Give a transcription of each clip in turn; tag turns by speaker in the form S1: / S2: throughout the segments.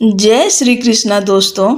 S1: जय श्री कृष्ण दोस्तों।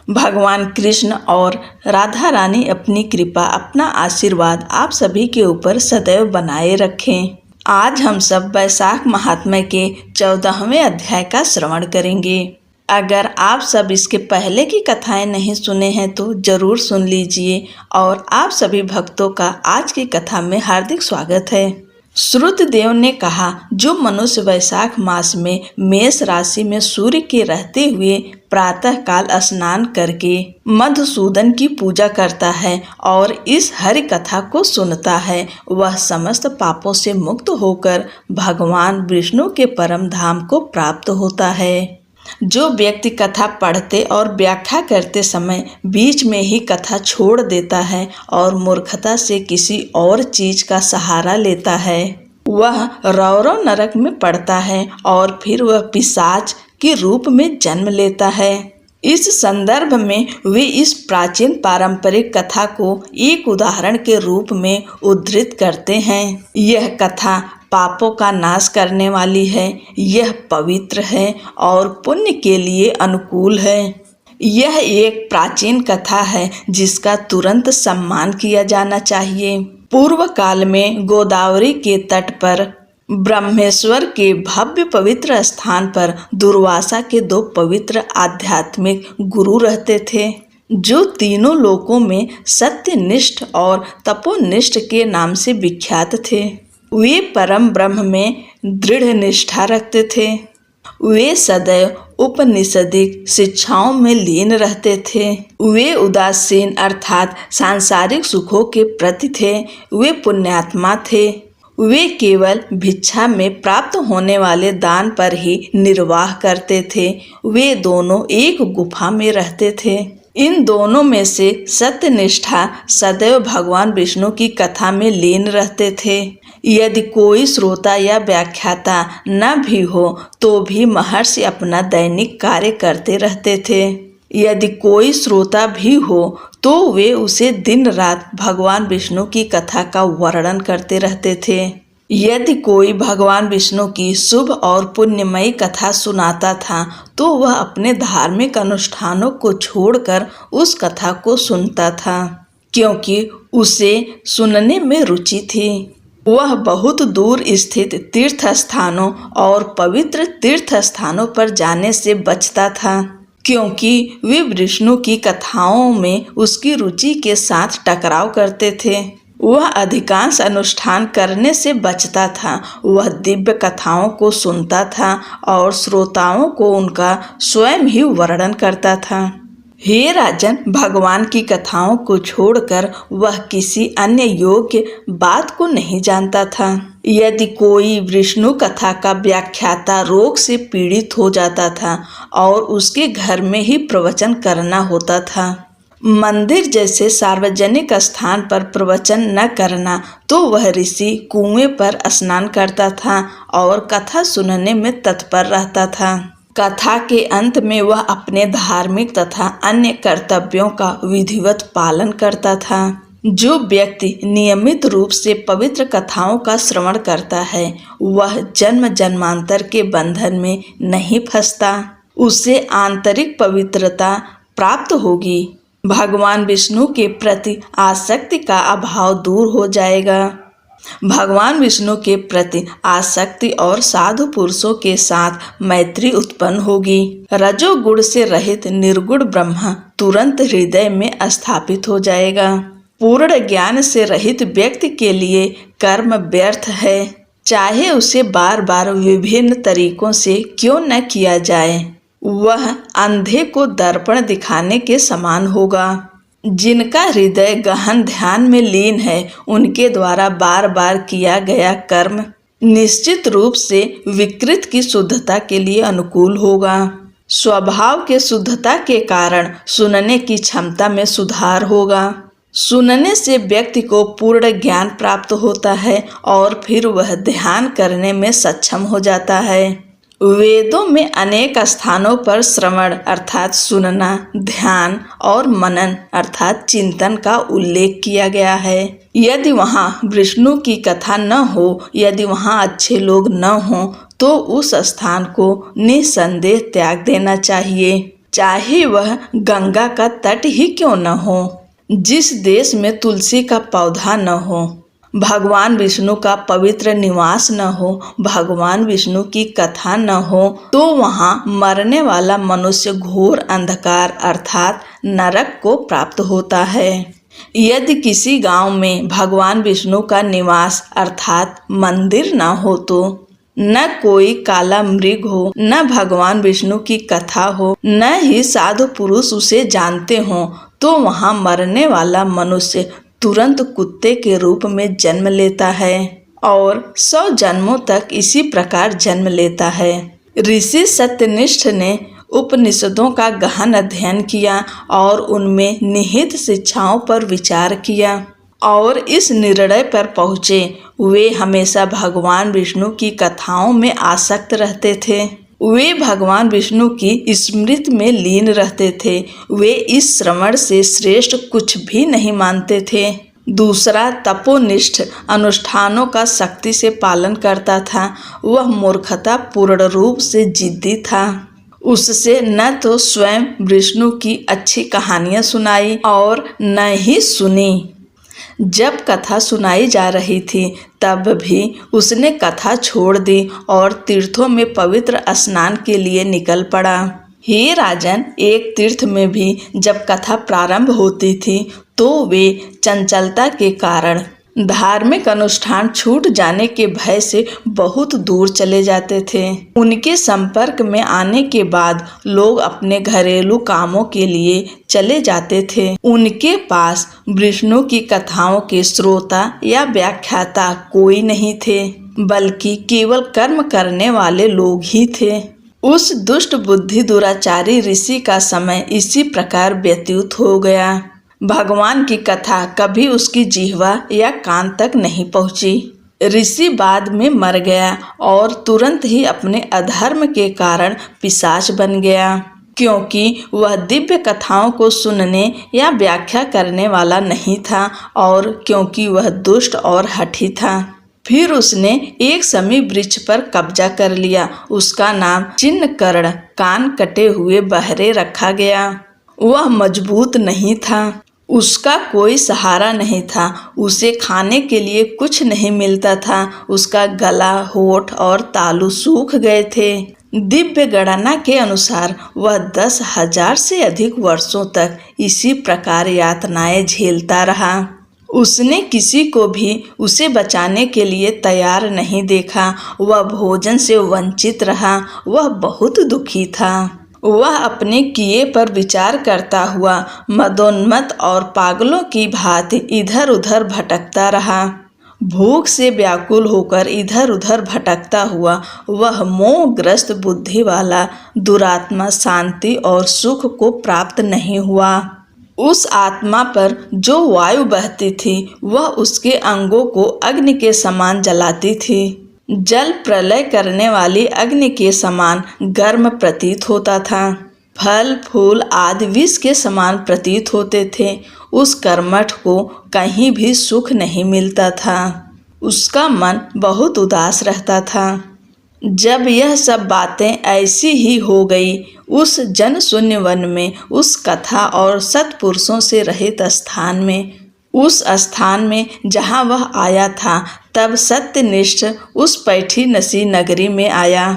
S1: भगवान कृष्ण और राधा रानी अपनी कृपा अपना आशीर्वाद आप सभी के ऊपर सदैव बनाए रखें। आज हम सब वैशाख महात्म्य के 14वें अध्याय का श्रवण करेंगे। अगर आप सब इसके पहले की कथाएं नहीं सुने हैं तो जरूर सुन लीजिए और आप सभी भक्तों का आज की कथा में हार्दिक स्वागत है। श्रुतदेव ने कहा, जो मनुष्य वैशाख मास में मेष राशि में सूर्य के रहते हुए प्रातः काल स्नान करके मधुसूदन की पूजा करता है और इस हरि कथा को सुनता है, वह समस्त पापों से मुक्त होकर भगवान विष्णु के परम धाम को प्राप्त होता है। जो व्यक्ति कथा पढ़ते और व्याख्या करते समय बीच में ही कथा छोड़ देता है और मूर्खता से किसी और चीज का सहारा लेता है, वह रौरव नरक में पड़ता है और फिर वह पिशाच के रूप में जन्म लेता है। इस संदर्भ में वे इस प्राचीन पारंपरिक कथा को एक उदाहरण के रूप में उद्धृत करते हैं। यह कथा पापों का नाश करने वाली है, यह पवित्र है और पुण्य के लिए अनुकूल है। यह एक प्राचीन कथा है जिसका तुरंत सम्मान किया जाना चाहिए। पूर्व काल में गोदावरी के तट पर ब्रह्मेश्वर के भव्य पवित्र स्थान पर दुर्वासा के 2 पवित्र आध्यात्मिक गुरु रहते थे, जो तीनों लोकों में सत्यनिष्ठ और तपोनिष्ठ के नाम से विख्यात थे। वे परम ब्रह्म में दृढ़ निष्ठा रखते थे। वे सदैव उपनिषदिक शिक्षाओं में लीन रहते थे। वे उदासीन अर्थात सांसारिक सुखों के प्रति थे। वे पुण्यात्मा थे। वे केवल भिक्षा में प्राप्त होने वाले दान पर ही निर्वाह करते थे। वे दोनों एक गुफा में रहते थे। इन दोनों में से सत्यनिष्ठा सदैव भगवान विष्णु की कथा में लीन रहते थे। यदि कोई श्रोता या व्याख्याता न भी हो तो भी महर्षि अपना दैनिक कार्य करते रहते थे। यदि कोई श्रोता भी हो तो वे उसे दिन रात भगवान विष्णु की कथा का वर्णन करते रहते थे। यदि कोई भगवान विष्णु की शुभ और पुण्यमयी कथा सुनाता था तो वह अपने धार्मिक अनुष्ठानों को छोड़कर उस कथा को सुनता था, क्योंकि उसे सुनने में रुचि थी। वह बहुत दूर स्थित तीर्थ स्थानों और पवित्र तीर्थ स्थानों पर जाने से बचता था, क्योंकि वे विष्णु की कथाओं में उसकी रुचि के साथ टकराव करते थे। वह अधिकांश अनुष्ठान करने से बचता था। वह दिव्य कथाओं को सुनता था और श्रोताओं को उनका स्वयं ही वर्णन करता था। हे राजन, भगवान की कथाओं को छोड़कर वह किसी अन्य योग्य बात को नहीं जानता था। यदि कोई विष्णु कथा का व्याख्याता रोग से पीड़ित हो जाता था और उसके घर में ही प्रवचन करना होता था, मंदिर जैसे सार्वजनिक स्थान पर प्रवचन न करना, तो वह ऋषि कुएं पर स्नान करता था और कथा सुनने में तत्पर रहता था। कथा के अंत में वह अपने धार्मिक तथा अन्य कर्तव्यों का विधिवत पालन करता था। जो व्यक्ति नियमित रूप से पवित्र कथाओं का श्रवण करता है वह जन्म जन्मांतर के बंधन में नहीं फंसता। उसे आंतरिक पवित्रता प्राप्त होगी। भगवान विष्णु के प्रति आसक्ति का अभाव दूर हो जाएगा। भगवान विष्णु के प्रति आसक्ति और साधु पुरुषों के साथ मैत्री उत्पन्न होगी। रजोगुण से रहित निर्गुण ब्रह्म तुरंत हृदय में स्थापित हो जाएगा। पूर्ण ज्ञान से रहित व्यक्ति के लिए कर्म व्यर्थ है, चाहे उसे बार बार विभिन्न तरीकों से क्यों न किया जाए। वह अंधे को दर्पण दिखाने के समान होगा। जिनका हृदय गहन ध्यान में लीन है, उनके द्वारा बार बार किया गया कर्म निश्चित रूप से विकृत की शुद्धता के लिए अनुकूल होगा। स्वभाव के शुद्धता के कारण सुनने की क्षमता में सुधार होगा। सुनने से व्यक्ति को पूर्ण ज्ञान प्राप्त होता है और फिर वह ध्यान करने में सक्षम हो जाता है। वेदों में अनेक स्थानों पर श्रवण अर्थात सुनना, ध्यान और मनन अर्थात चिंतन का उल्लेख किया गया है। यदि वहाँ विष्णु की कथा न हो, यदि वहाँ अच्छे लोग न हों, तो उस स्थान को निसंदेह त्याग देना चाहिए, चाहे वह गंगा का तट ही क्यों न हो। जिस देश में तुलसी का पौधा न हो, भगवान विष्णु का पवित्र निवास न हो, भगवान विष्णु की कथा न हो, तो वहाँ मरने वाला मनुष्य घोर अंधकार अर्थात नरक को प्राप्त होता है। यदि किसी गांव में भगवान विष्णु का निवास अर्थात मंदिर न हो, तो न कोई काला मृग हो, न भगवान विष्णु की कथा हो, न ही साधु पुरुष उसे जानते हो, तो वहाँ मरने वाला मनुष्य तुरंत कुत्ते के रूप में जन्म लेता है और 100 जन्मों तक इसी प्रकार जन्म लेता है। ऋषि सत्यनिष्ठ ने उपनिषदों का गहन अध्ययन किया और उनमें निहित शिक्षाओं पर विचार किया और इस निर्णय पर पहुँचे, वे हमेशा भगवान विष्णु की कथाओं में आसक्त रहते थे। वे भगवान विष्णु की स्मृति में लीन रहते थे। वे इस श्रवण से श्रेष्ठ कुछ भी नहीं मानते थे। दूसरा तपोनिष्ठ अनुष्ठानों का सख्ती से पालन करता था। वह मूर्खता पूर्ण रूप से जिद्दी था। उससे न तो स्वयं विष्णु की अच्छी कहानियां सुनाई और न ही सुनी। जब कथा सुनाई जा रही थी तब भी उसने कथा छोड़ दी और तीर्थों में पवित्र स्नान के लिए निकल पड़ा। हे राजन, एक तीर्थ में भी जब कथा प्रारंभ होती थी तो वे चंचलता के कारण धार्मिक अनुष्ठान छूट जाने के भय से बहुत दूर चले जाते थे। उनके संपर्क में आने के बाद लोग अपने घरेलू कामों के लिए चले जाते थे। उनके पास विष्णु की कथाओं के श्रोता या व्याख्याता कोई नहीं थे, बल्कि केवल कर्म करने वाले लोग ही थे। उस दुष्ट बुद्धि दुराचारी ऋषि का समय इसी प्रकार व्यतीत हो गया। भगवान की कथा कभी उसकी जिह्वा या कान तक नहीं पहुंची। ऋषि बाद में मर गया और तुरंत ही अपने अधर्म के कारण पिशाच बन गया, क्योंकि वह दिव्य कथाओं को सुनने या व्याख्या करने वाला नहीं था और क्योंकि वह दुष्ट और हठी था। फिर उसने एक समीप वृक्ष पर कब्जा कर लिया। उसका नाम चिन्नकर्ण, कान कटे हुए बहरे रखा गया। वह मजबूत नहीं था, उसका कोई सहारा नहीं था, उसे खाने के लिए कुछ नहीं मिलता था। उसका गला, होठ और तालू सूख गए थे। दिव्य गणना के अनुसार वह 10,000 से अधिक वर्षों तक इसी प्रकार यातनाएं झेलता रहा। उसने किसी को भी उसे बचाने के लिए तैयार नहीं देखा। वह भोजन से वंचित रहा। वह बहुत दुखी था। वह अपने किए पर विचार करता हुआ मदोन्मत्त और पागलों की भांति इधर उधर भटकता रहा। भूख से व्याकुल होकर इधर उधर भटकता हुआ वह मोहग्रस्त बुद्धि वाला दुरात्मा शांति और सुख को प्राप्त नहीं हुआ। उस आत्मा पर जो वायु बहती थी वह उसके अंगों को अग्नि के समान जलाती थी। जल प्रलय करने वाली अग्नि के समान गर्म प्रतीत होता था। फल फूल आदि विष के समान प्रतीत होते थे। उस कर्मठ को कहीं भी सुख नहीं मिलता था। उसका मन बहुत उदास रहता था। जब यह सब बातें ऐसी ही हो गई, उस जन शून्य वन में, उस कथा और सत्पुरुषों से रहित स्थान में, उस स्थान में जहाँ वह आया था, तब सत्यनिष्ठ उस पैठी नसी नगरी में आया।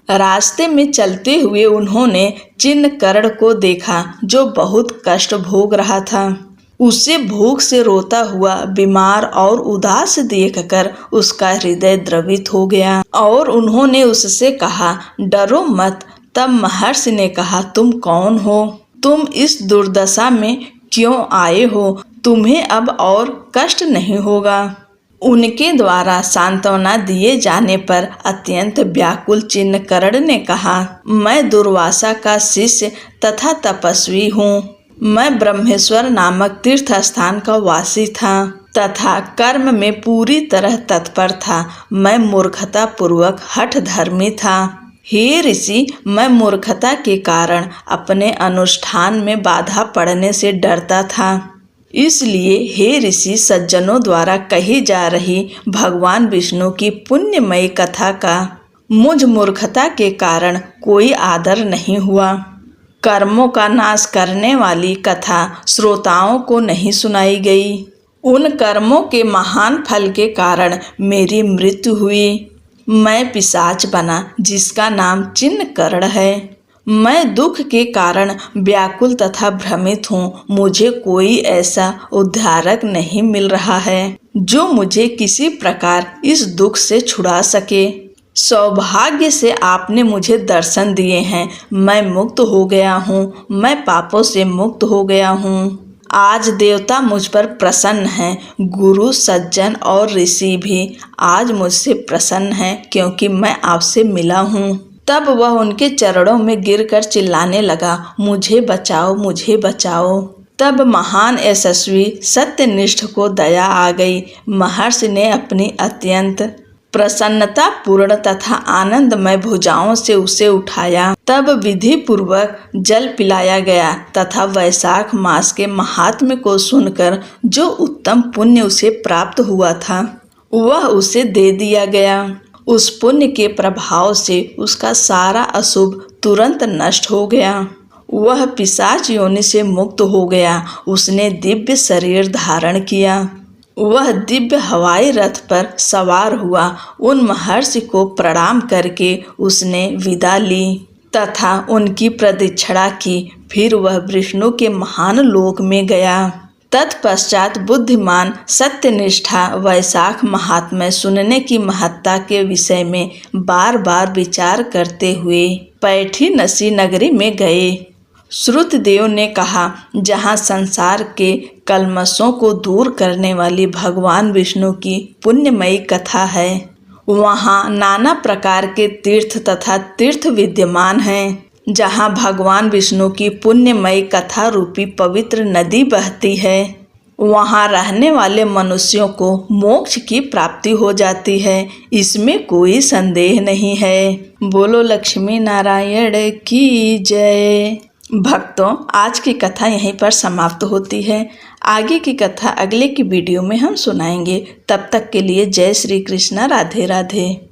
S1: रास्ते में चलते हुए उन्होंने चिन्नकर्ण को देखा, जो बहुत कष्ट भोग रहा था। उसे भूख से रोता हुआ, बीमार और उदास देखकर उसका हृदय द्रवित हो गया और उन्होंने उससे कहा, डरो मत। तब महर्षि ने कहा, तुम कौन हो? तुम इस दुर्दशा में क्यों आए हो? तुम्हें अब और कष्ट नहीं होगा। उनके द्वारा सांत्वना दिए जाने पर अत्यंत व्याकुल चिन्नकर्ण ने कहा, मैं दुर्वासा का शिष्य तथा तपस्वी हूँ। मैं ब्रह्मेश्वर नामक तीर्थ स्थान का वासी था तथा कर्म में पूरी तरह तत्पर था। मैं मूर्खता पूर्वक हठ धर्मी था। हे ऋषि, मैं मूर्खता के कारण अपने अनुष्ठान में बाधा पड़ने से डरता था। इसलिए हे ऋषि, सज्जनों द्वारा कही जा रही भगवान विष्णु की पुण्यमयी कथा का मुझ मूर्खता के कारण कोई आदर नहीं हुआ। कर्मों का नाश करने वाली कथा श्रोताओं को नहीं सुनाई गई। उन कर्मों के महान फल के कारण मेरी मृत्यु हुई। मैं पिशाच बना जिसका नाम चिन्हकर्ण है। मैं दुख के कारण व्याकुल तथा भ्रमित हूँ। मुझे कोई ऐसा उद्धारक नहीं मिल रहा है जो मुझे किसी प्रकार इस दुख से छुड़ा सके। सौभाग्य से आपने मुझे दर्शन दिए हैं। मैं मुक्त हो गया हूँ। मैं पापों से मुक्त हो गया हूँ। आज देवता मुझ पर प्रसन्न हैं। गुरु, सज्जन और ऋषि भी आज मुझसे प्रसन्न हैं क्योंकि मैं आपसे मिला हूँ। तब वह उनके चरणों में गिरकर चिल्लाने लगा, मुझे बचाओ, मुझे बचाओ। तब महान यशस्वी सत्यनिष्ठ को दया आ गई। महर्षि ने अपनी अत्यंत प्रसन्नता पूर्ण तथा आनंदमय भुजाओं से उसे उठाया। तब विधि पूर्वक जल पिलाया गया तथा वैशाख मास के महात्म्य को सुनकर जो उत्तम पुण्य उसे प्राप्त हुआ था वह उसे दे दिया गया। उस पुण्य के प्रभाव से उसका सारा अशुभ तुरंत नष्ट हो गया। वह पिशाच योनि से मुक्त हो गया। उसने दिव्य शरीर धारण किया। वह दिव्य हवाई रथ पर सवार हुआ। उन महर्षि को प्रणाम करके उसने विदा ली तथा उनकी प्रदक्षिणा की। फिर वह विष्णु के महान लोक में गया। तत्पश्चात बुद्धिमान सत्यनिष्ठा वैशाख महात्म्य सुनने की महत्ता के विषय में बार बार विचार करते हुए पैठी नसी नगरी में गए। श्रुतदेव ने कहा, जहाँ संसार के कल्मशों को दूर करने वाली भगवान विष्णु की पुण्यमयी कथा है, वहाँ नाना प्रकार के तीर्थ तथा तीर्थ विद्यमान हैं। जहाँ भगवान विष्णु की पुण्यमयी कथा रूपी पवित्र नदी बहती है, वहाँ रहने वाले मनुष्यों को मोक्ष की प्राप्ति हो जाती है। इसमें कोई संदेह नहीं है। बोलो लक्ष्मी नारायण की जय। भक्तों, आज की कथा यहीं पर समाप्त होती है। आगे की कथा अगले की वीडियो में हम सुनाएंगे। तब तक के लिए जय श्री कृष्ण, राधे राधे।